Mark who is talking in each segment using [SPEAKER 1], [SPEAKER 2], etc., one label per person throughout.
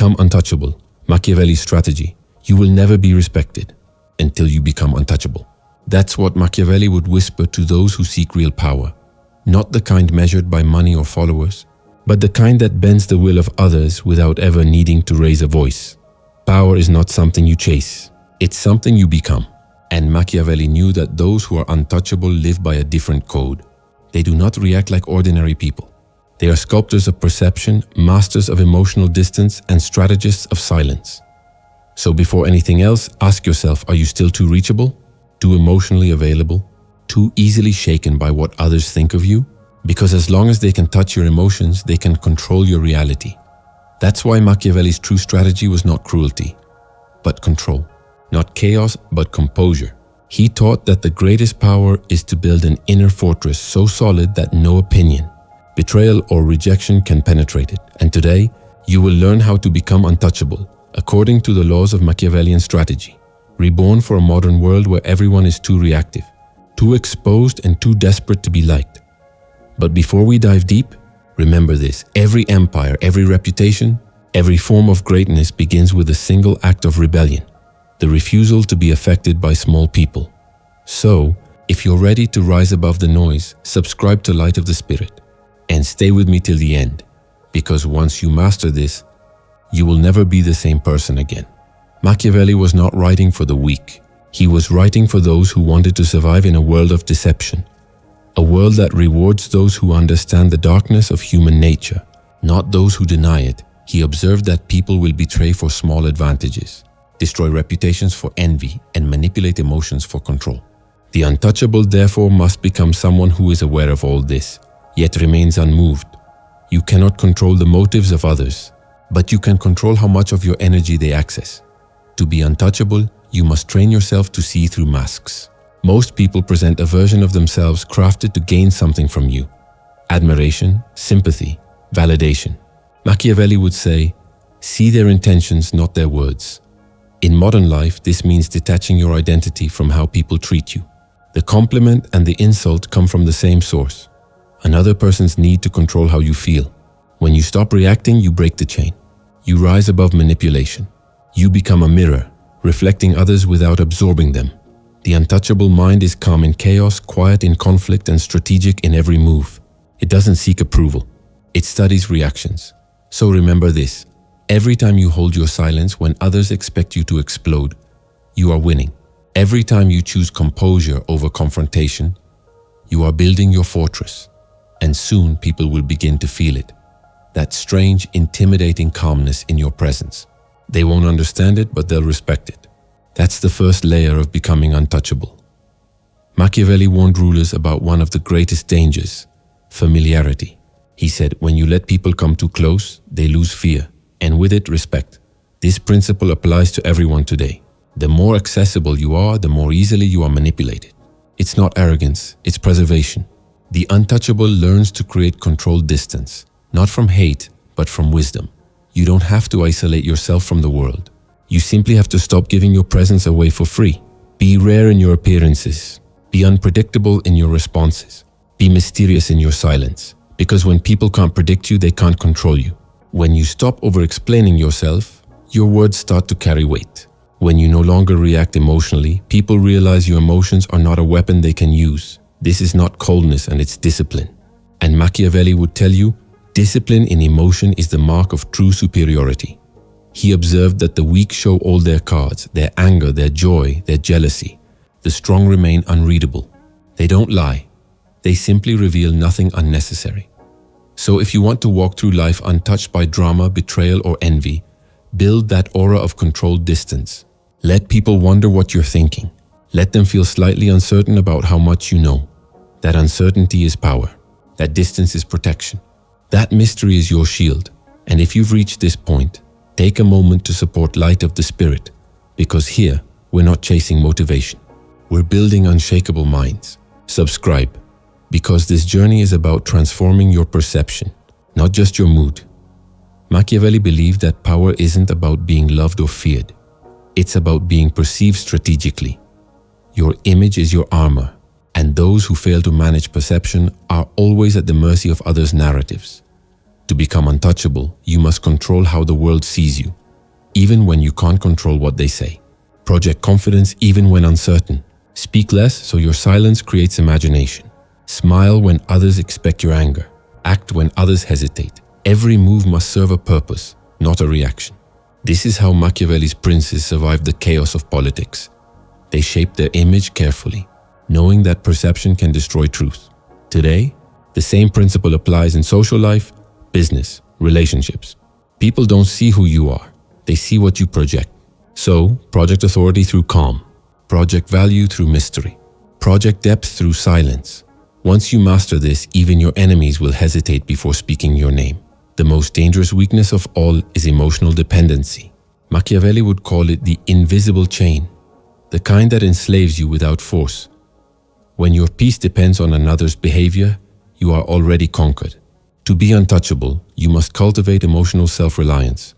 [SPEAKER 1] Become untouchable. Machiavelli's strategy. You will never be respected until you become untouchable. That's what Machiavelli would whisper to those who seek real power. Not the kind measured by money or followers, but the kind that bends the will of others without ever needing to raise a voice. Power is not something you chase. It's something you become. And Machiavelli knew that those who are untouchable live by a different code. They do not react like ordinary people. They are sculptors of perception, masters of emotional distance, and strategists of silence. So before anything else, ask yourself, are you still too reachable? Too emotionally available? Too easily shaken by what others think of you? Because as long as they can touch your emotions, they can control your reality. That's why Machiavelli's true strategy was not cruelty, but control. Not chaos, but composure. He taught that the greatest power is to build an inner fortress so solid that no opinion, betrayal, or rejection can penetrate it. And today, you will learn how to become untouchable, according to the laws of Machiavellian strategy. Reborn for a modern world where everyone is too reactive, too exposed, and too desperate to be liked. But before we dive deep, remember this: every empire, every reputation, every form of greatness begins with a single act of rebellion. The refusal to be affected by small people. So, if you're ready to rise above the noise, subscribe to Light of the Spirit and stay with me till the end, because once you master this, you will never be the same person again. Machiavelli was not writing for the weak. He was writing for those who wanted to survive in a world of deception, a world that rewards those who understand the darkness of human nature, not those who deny it. He observed that people will betray for small advantages, destroy reputations for envy, and manipulate emotions for control. The untouchable, therefore, must become someone who is aware of all this, yet remains unmoved. You cannot control the motives of others, but you can control how much of your energy they access. To be untouchable, you must train yourself to see through masks. Most people present a version of themselves crafted to gain something from you: admiration, sympathy, validation. Machiavelli would say, see their intentions, not their words. In modern life, this means detaching your identity from how people treat you. The compliment and the insult come from the same source: another person's need to control how you feel. When you stop reacting, you break the chain. You rise above manipulation. You become a mirror, reflecting others without absorbing them. The untouchable mind is calm in chaos, quiet in conflict, and strategic in every move. It doesn't seek approval. It studies reactions. So remember this: every time you hold your silence when others expect you to explode, you are winning. Every time you choose composure over confrontation, you are building your fortress. And soon people will begin to feel it. That strange, intimidating calmness in your presence. They won't understand it, but they'll respect it. That's the first layer of becoming untouchable. Machiavelli warned rulers about one of the greatest dangers: familiarity. He said, when you let people come too close, they lose fear, and with it, respect. This principle applies to everyone today. The more accessible you are, the more easily you are manipulated. It's not arrogance, it's preservation. The untouchable learns to create controlled distance, not from hate, but from wisdom. You don't have to isolate yourself from the world. You simply have to stop giving your presence away for free. Be rare in your appearances. Be unpredictable in your responses. Be mysterious in your silence. Because when people can't predict you, they can't control you. When you stop over-explaining yourself, your words start to carry weight. When you no longer react emotionally, people realize your emotions are not a weapon they can use. This is not coldness, and it's discipline. And Machiavelli would tell you, discipline in emotion is the mark of true superiority. He observed that the weak show all their cards, their anger, their joy, their jealousy. The strong remain unreadable. They don't lie. They simply reveal nothing unnecessary. So if you want to walk through life untouched by drama, betrayal, or envy, build that aura of controlled distance. Let people wonder what you're thinking. Let them feel slightly uncertain about how much you know. That uncertainty is power. That distance is protection. That mystery is your shield. And if you've reached this point, take a moment to support Light of the Spirit, because here, we're not chasing motivation. We're building unshakable minds. Subscribe, because this journey is about transforming your perception, not just your mood. Machiavelli believed that power isn't about being loved or feared. It's about being perceived strategically. Your image is your armor, and those who fail to manage perception are always at the mercy of others' narratives. To become untouchable, you must control how the world sees you, even when you can't control what they say. Project confidence even when uncertain. Speak less so your silence creates imagination. Smile when others expect your anger. Act when others hesitate. Every move must serve a purpose, not a reaction. This is how Machiavelli's princes survived the chaos of politics. They shaped their image carefully, knowing that perception can destroy truth. Today, the same principle applies in social life, business, relationships. People don't see who you are, they see what you project. So, project authority through calm, project value through mystery, project depth through silence. Once you master this, even your enemies will hesitate before speaking your name. The most dangerous weakness of all is emotional dependency. Machiavelli would call it the invisible chain, the kind that enslaves you without force. When your peace depends on another's behavior, you are already conquered. To be untouchable, you must cultivate emotional self-reliance.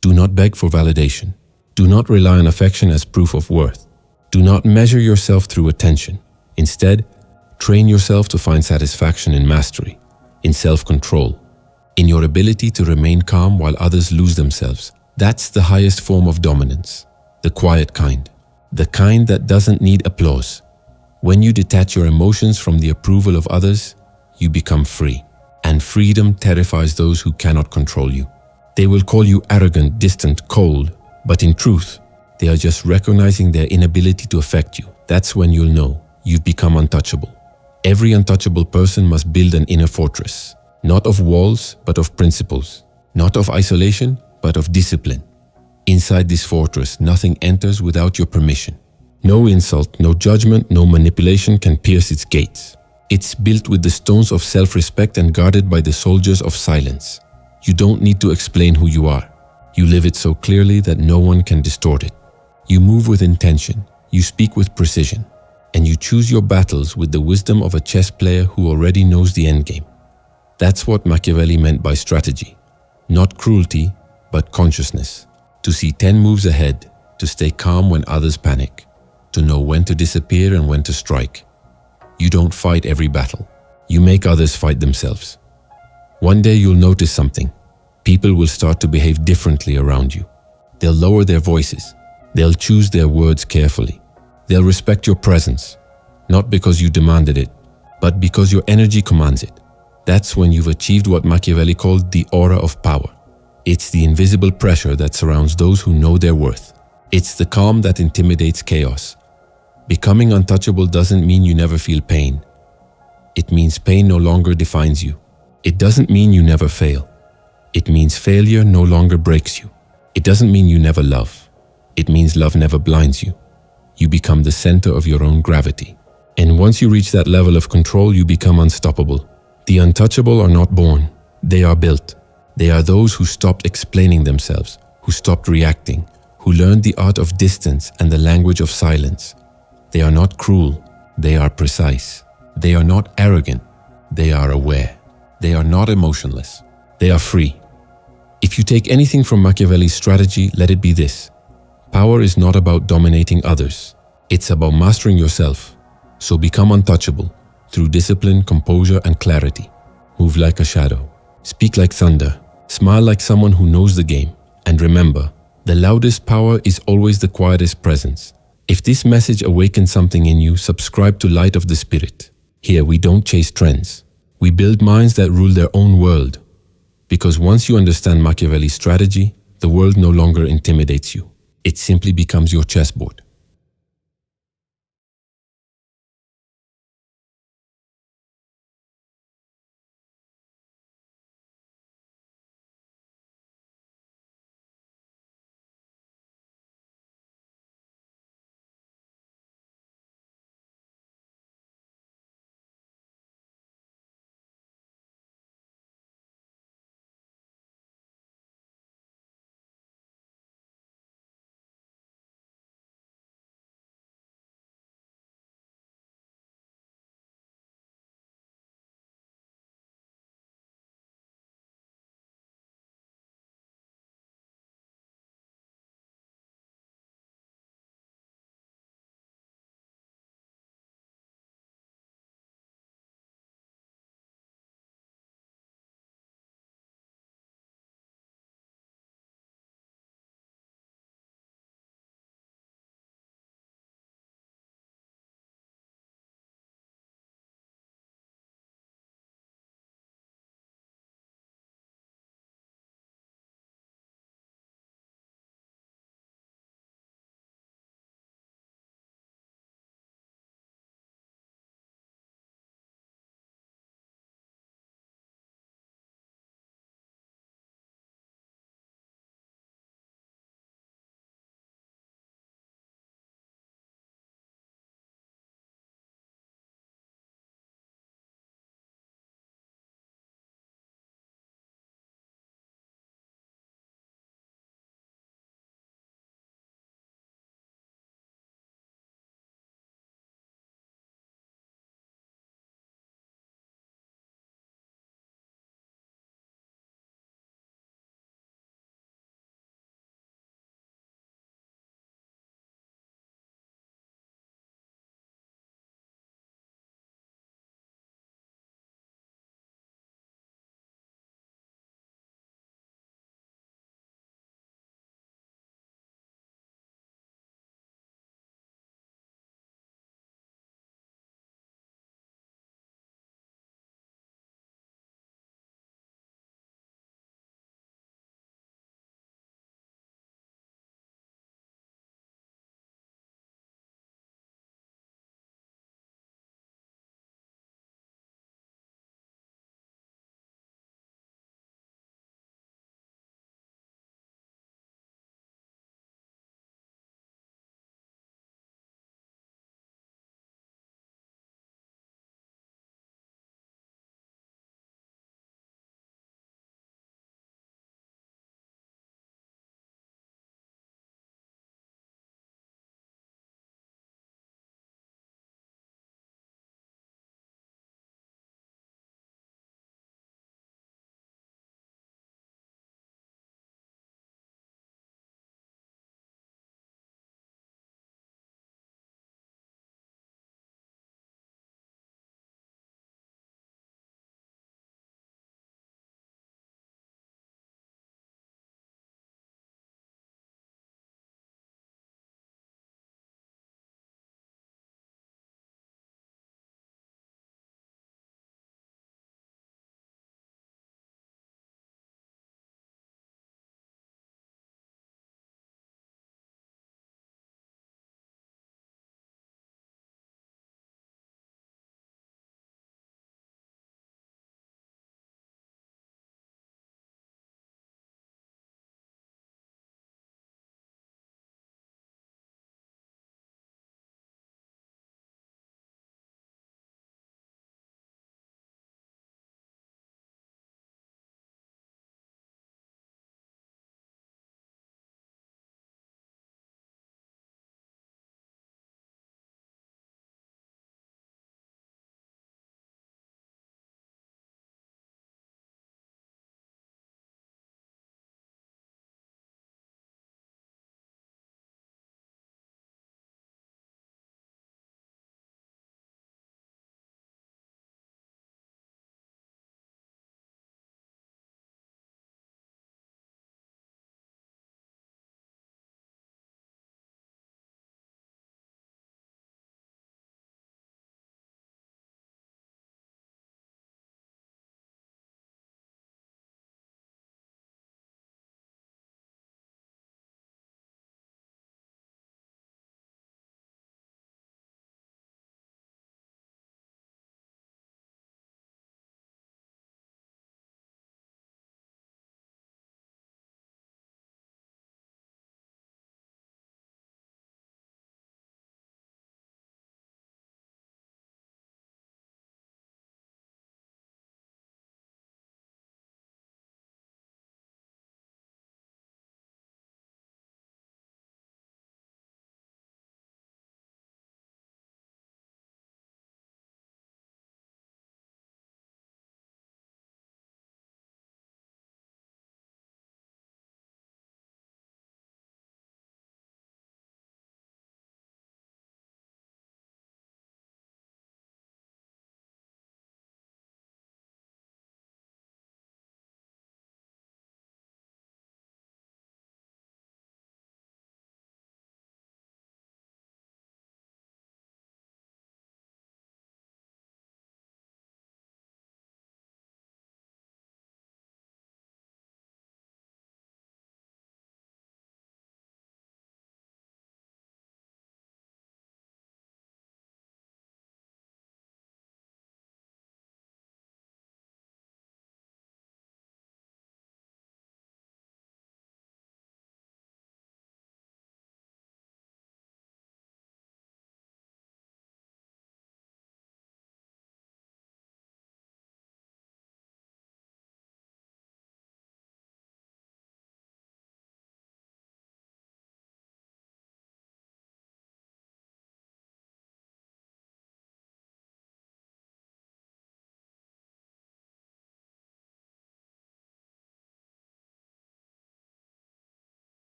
[SPEAKER 1] Do not beg for validation. Do not rely on affection as proof of worth. Do not measure yourself through attention. Instead, train yourself to find satisfaction in mastery, in self-control, in your ability to remain calm while others lose themselves. That's the highest form of dominance, the quiet kind, the kind that doesn't need applause. When you detach your emotions from the approval of others, you become free. And freedom terrifies those who cannot control you. They will call you arrogant, distant, cold, but in truth, they are just recognizing their inability to affect you. That's when you'll know you've become untouchable. Every untouchable person must build an inner fortress, not of walls, but of principles, not of isolation, but of discipline. Inside this fortress, nothing enters without your permission. No insult, no judgment, no manipulation can pierce its gates. It's built with the stones of self-respect and guarded by the soldiers of silence. You don't need to explain who you are. You live it so clearly that no one can distort it. You move with intention, you speak with precision, and you choose your battles with the wisdom of a chess player who already knows the endgame. That's what Machiavelli meant by strategy. Not cruelty, but consciousness. To see 10 moves ahead, to stay calm when others panic, to know when to disappear and when to strike. You don't fight every battle. You make others fight themselves. One day you'll notice something. People will start to behave differently around you. They'll lower their voices. They'll choose their words carefully. They'll respect your presence, not because you demanded it, but because your energy commands it. That's when you've achieved what Machiavelli called the aura of power. It's the invisible pressure that surrounds those who know their worth. It's the calm that intimidates chaos. Becoming untouchable doesn't mean you never feel pain. It means pain no longer defines you. It doesn't mean you never fail. It means failure no longer breaks you. It doesn't mean you never love. It means love never blinds you. You become the center of your own gravity. And once you reach that level of control, you become unstoppable. The untouchable are not born. They are built. They are those who stopped explaining themselves, who stopped reacting, who learned the art of distance and the language of silence. They are not cruel. They are precise. They are not arrogant. They are aware. They are not emotionless. They are free. If you take anything from Machiavelli's strategy, let it be this. Power is not about dominating others. It's about mastering yourself. So become untouchable through discipline, composure, and clarity. Move like a shadow. Speak like thunder. Smile like someone who knows the game. And remember, the loudest power is always the quietest presence. If this message awakens something in you, subscribe to Light of the Spirit. Here we don't chase trends. We build minds that rule their own world. Because once you understand Machiavelli's strategy, the world no longer intimidates you. It simply becomes your chessboard.